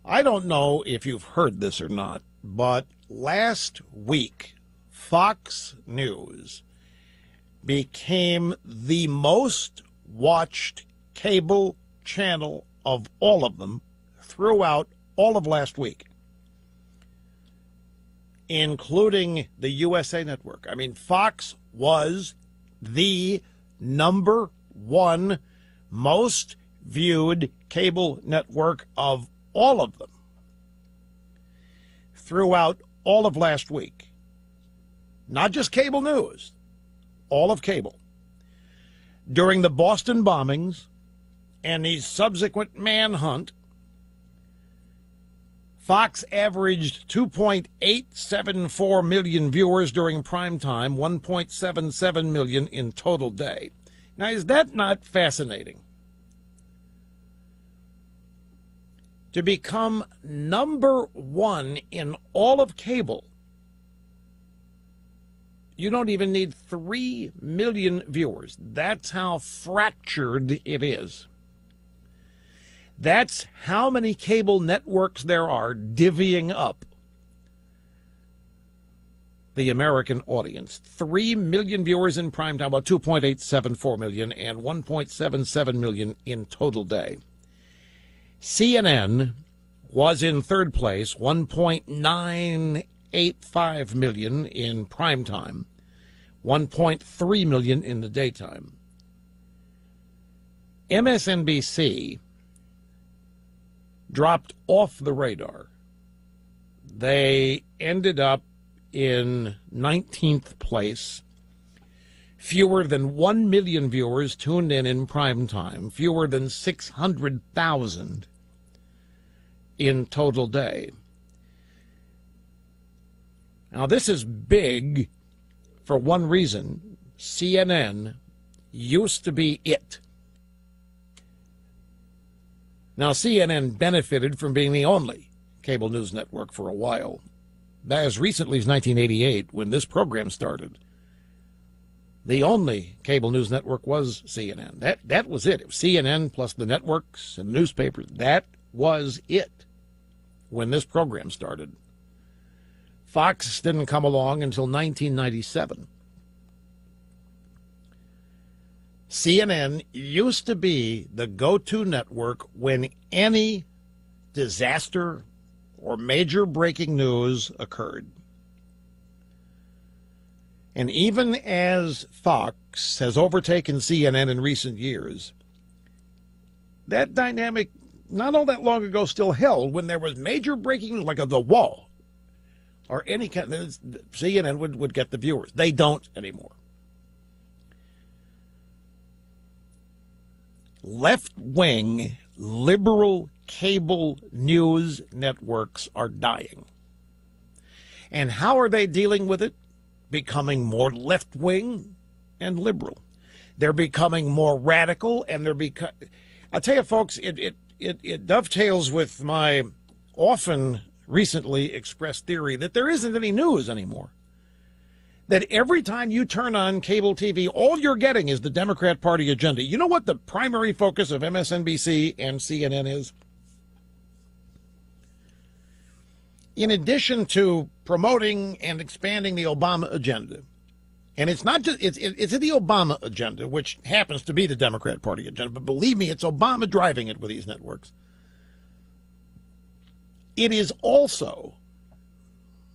I don't know if you've heard this or not, but last week, Fox News became the most watched cable channel of all of them throughout all of last week, including the USA Network. I mean, Fox was the number one most viewed cable network of all of them throughout all of last week. Not just cable news, all of cable. During the Boston bombings and the subsequent manhunt, Fox averaged 2.874 million viewers during prime time, 1.77 million in total day. Now, is that not fascinating? To become number one in all of cable, you don't even need 3 million viewers. That's how fractured it is. That's how many cable networks there are divvying up the American audience. 3 million viewers in prime time, about 2.874 million, and 1.77 million in total day. CNN was in third place, 1.985 million in prime time, 1.3 million in the daytime. MSNBC dropped off the radar. They ended up in 19th place. Fewer than 1 million viewers tuned in prime time, fewer than 600,000 in total day. Now, this is big for one reason. CNN used to be it. Now, CNN benefited from being the only cable news network for a while. As recently as 1988, when this program started, the only cable news network was CNN. That was it. It was CNN plus the networks and newspapers. That was it when this program started. Fox didn't come along until 1997. CNN used to be the go-to network when any disaster or major breaking news occurred. And even as Fox has overtaken CNN in recent years, that dynamic not all that long ago still held when there was major breaking news, like the wall or any kind of, CNN would get the viewers. They don't anymore. Left-wing liberal cable news networks are dying. And how are they dealing with it? Becoming more left-wing and liberal. They're becoming more radical, and I'll tell you, folks, it dovetails with my often recently expressed theory that there isn't any news anymore. That every time you turn on cable TV, all you're getting is the Democrat Party agenda. You know what the primary focus of MSNBC and CNN is? In addition to promoting and expanding the Obama agenda, and it's not just, it's the Obama agenda, which happens to be the Democrat Party agenda, but believe me, it's Obama driving it with these networks. It is also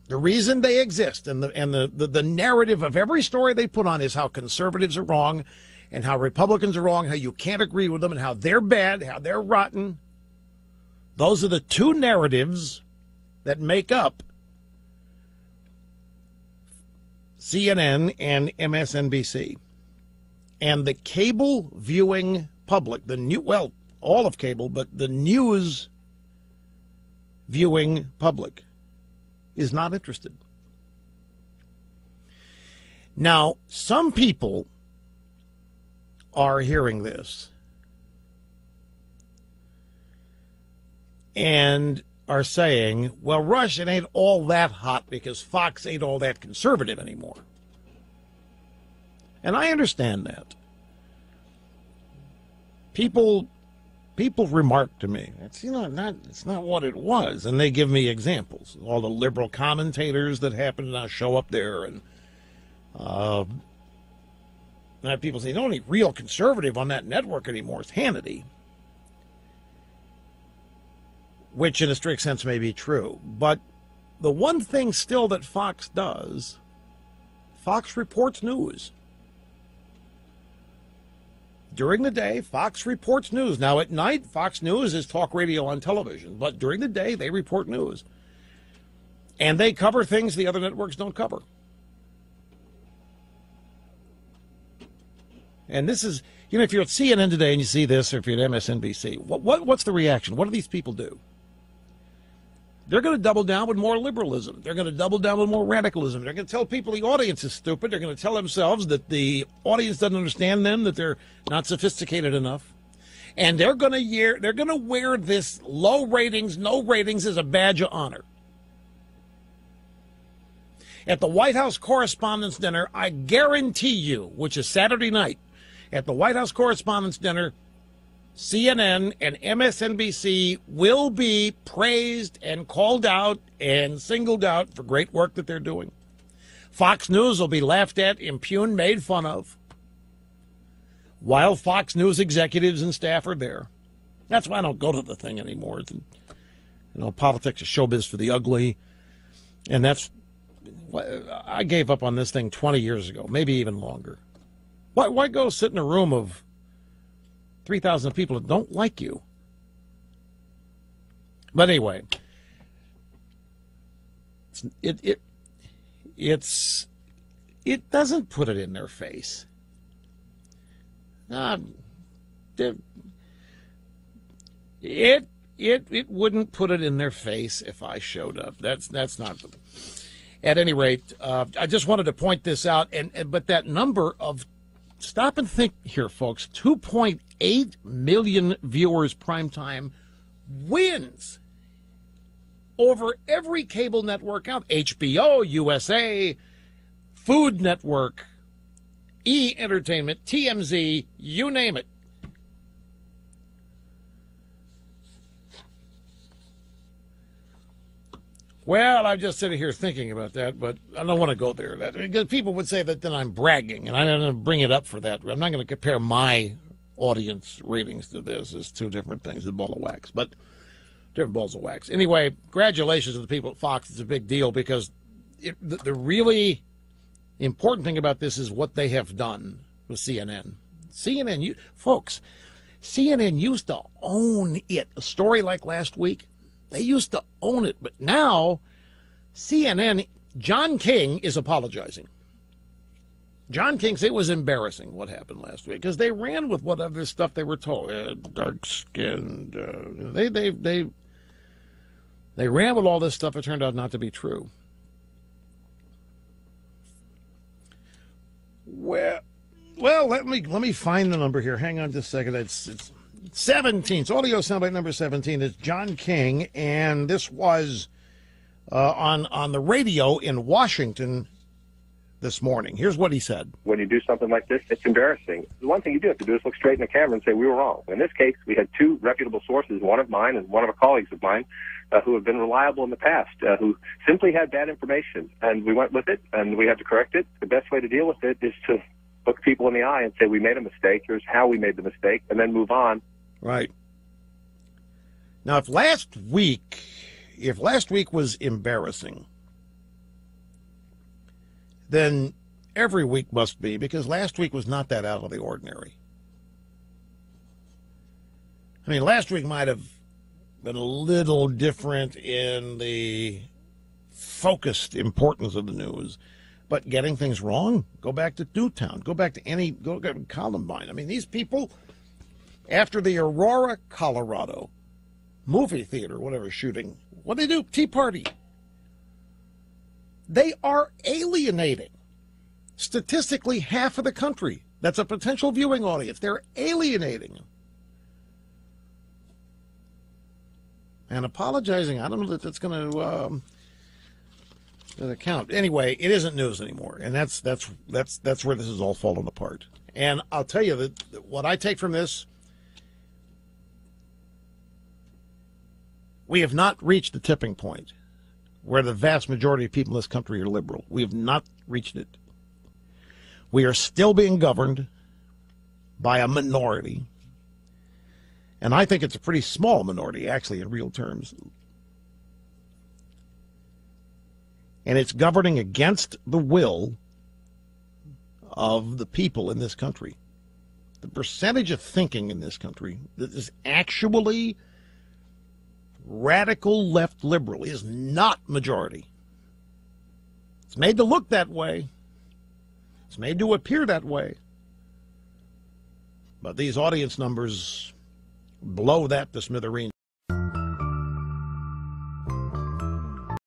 the reason they exist, and the narrative of every story they put on is how conservatives are wrong and how Republicans are wrong, how you can't agree with them, and how they're bad, how they're rotten. Those are the two narratives that make up CNN and MSNBC. And the cable viewing public, all of cable, but the news viewing public is not interested. Now, some people are hearing this and are saying, well, Rush, it ain't all that hot because Fox ain't all that conservative anymore. And I understand that. People People remark to me, it's not what it was, and they give me examples. All the liberal commentators that happen to now show up there, and I have people say the only real conservative on that network anymore is Hannity, which in a strict sense may be true. But the one thing still that Fox does, Fox reports news. During the day, Fox reports news. Now, at night, Fox News is talk radio on television. But during the day, they report news. And they cover things the other networks don't cover. And this is, if you're at CNN today and you see this, or if you're at MSNBC, what's the reaction? What do these people do? They're going to double down with more liberalism. They're going to double down with more radicalism. They're going to tell people the audience is stupid. They're going to tell themselves that the audience doesn't understand them, that they're not sophisticated enough. And they're going to wear this low ratings, no ratings as a badge of honor. At the White House Correspondents' Dinner, I guarantee you, which is Saturday night, at the White House Correspondents' Dinner, CNN and MSNBC will be praised and called out and singled out for great work that they're doing. Fox News will be laughed at, impugned, made fun of, while Fox News executives and staff are there. That's why I don't go to the thing anymore. Politics is showbiz for the ugly, and I gave up on this thing 20 years ago, maybe even longer. Why go sit in a room of 3,000 people that don't like you? But anyway, it doesn't put it in their face. It wouldn't put it in their face if I showed up. That's not. At any rate, I just wanted to point this out. But that number of, stop and think here, folks, 2.8 million viewers primetime wins over every cable network out. HBO, USA, Food Network, E! Entertainment, TMZ, you name it. Well, I'm just sitting here thinking about that, but I don't want to go there. Because people would say that then I'm bragging, and I don't bring it up for that. I'm not going to compare my audience ratings to this. It's two different things, a ball of wax, but different balls of wax. Anyway, congratulations to the people at Fox. It's a big deal because the really important thing about this is what they have done with CNN. Folks, CNN used to own it. A story like last week, they used to own it, but now CNN, John King is apologizing. John King said it was embarrassing what happened last week because they ran with what other stuff they were told. Dark-skinned. They ran with all this stuff. It turned out not to be true. Well, let me find the number here. Hang on just a second. It's 17. So audio soundbite number 17 is John King, and this was on the radio in Washington this morning. Here's what he said. When you do something like this, it's embarrassing. The one thing you do have to do is look straight in the camera and say, we were wrong. In this case, we had two reputable sources, one of mine and one of a colleagues of mine, who have been reliable in the past, who simply had bad information. And we went with it, and we had to correct it. The best way to deal with it is to look people in the eye and say, we made a mistake, here's how we made the mistake, and then move on. Right. Now, if last week was embarrassing, then every week must be, because last week was not that out of the ordinary. I mean, last week might have been a little different in the focused importance of the news, but getting things wrong, go back to Newtown, go back to Columbine. I mean, these people, after the Aurora, Colorado movie theater, whatever shooting, what do they do? Tea Party. They are alienating statistically half of the country. That's a potential viewing audience. They're alienating them. And apologizing, I don't know that that's going to count. Anyway, it isn't news anymore, and that's where this is all falling apart. And I'll tell you that what I take from this, We have not reached the tipping point where the vast majority of people in this country are liberal. We have not reached it. We are still being governed by a minority. And I think it's a pretty small minority, actually, in real terms. And it's governing against the will of the people in this country. The percentage of thinking in this country that is actually radical left liberal is not majority. It's made to look that way. It's made to appear that way. But these audience numbers blow that to smithereens.